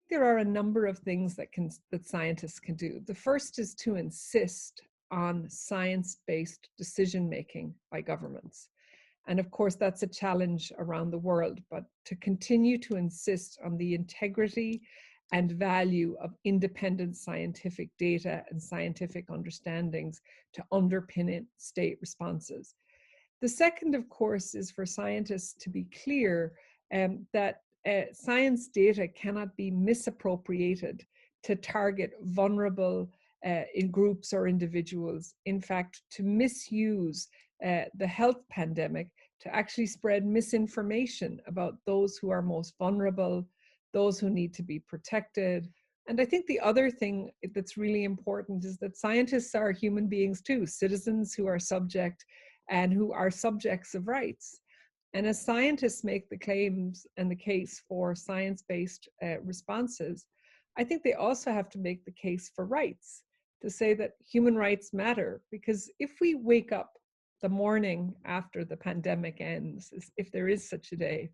There are a number of things that scientists can do. The first is to insist on science-based decision-making by governments. And of course, that's a challenge around the world, but to continue to insist on the integrity and value of independent scientific data and scientific understandings to underpin state responses. The second, of course, is for scientists to be clear that science data cannot be misappropriated to target vulnerable in groups or individuals. In fact, to misuse the health pandemic to actually spread misinformation about those who are most vulnerable, those who need to be protected. And I think the other thing that's really important is that scientists are human beings too, citizens who are subject and who are subjects of rights. And as scientists make the claims and the case for science-based responses, I think they also have to make the case for rights, to say that human rights matter. Because if we wake up the morning after the pandemic ends, if there is such a day,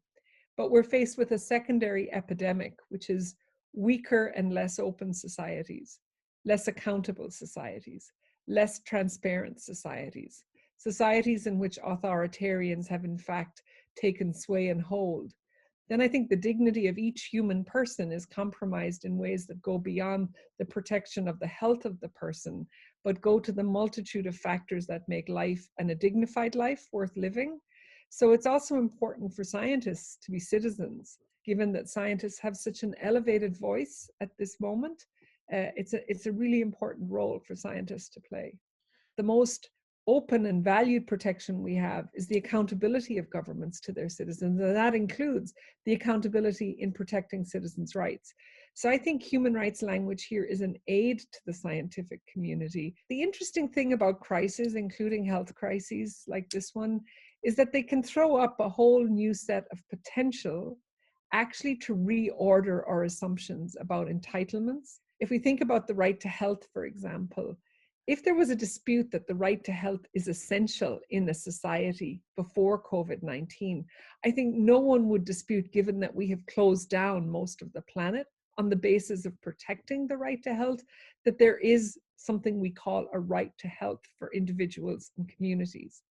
but we're faced with a secondary epidemic, which is weaker and less open societies, less accountable societies, less transparent societies, societies in which authoritarians have in fact taken sway and hold, then I think the dignity of each human person is compromised in ways that go beyond the protection of the health of the person, but go to the multitude of factors that make life and a dignified life worth living. So it's also important for scientists to be citizens, given that scientists have such an elevated voice at this moment. It's a really important role for scientists to play. The most open and valued protection we have is the accountability of governments to their citizens, and that includes the accountability in protecting citizens' rights. So I think human rights language here is an aid to the scientific community. The interesting thing about crises, including health crises like this one, is that they can throw up a whole new set of potential actually to reorder our assumptions about entitlements. If we think about the right to health, for example, if there was a dispute that the right to health is essential in a society before COVID-19, I think no one would dispute, given that we have closed down most of the planet on the basis of protecting the right to health, that there is something we call a right to health for individuals and communities.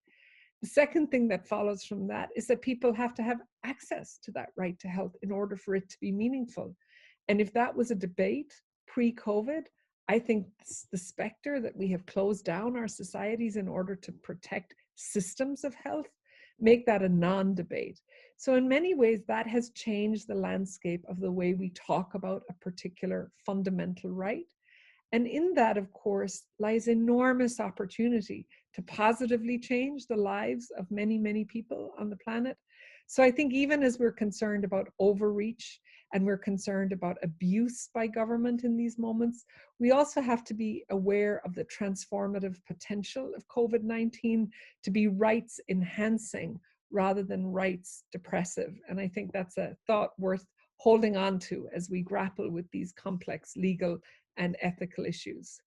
The second thing that follows from that is that people have to have access to that right to health in order for it to be meaningful. And if that was a debate pre-COVID, I think the specter that we have closed down our societies in order to protect systems of health make that a non-debate. So in many ways, that has changed the landscape of the way we talk about a particular fundamental right. And in that, of course, lies enormous opportunity to positively change the lives of many, many people on the planet. So I think even as we're concerned about overreach and we're concerned about abuse by government in these moments, we also have to be aware of the transformative potential of COVID-19 to be rights enhancing rather than rights depressive. And I think that's a thought worth holding on to as we grapple with these complex legal and ethical issues.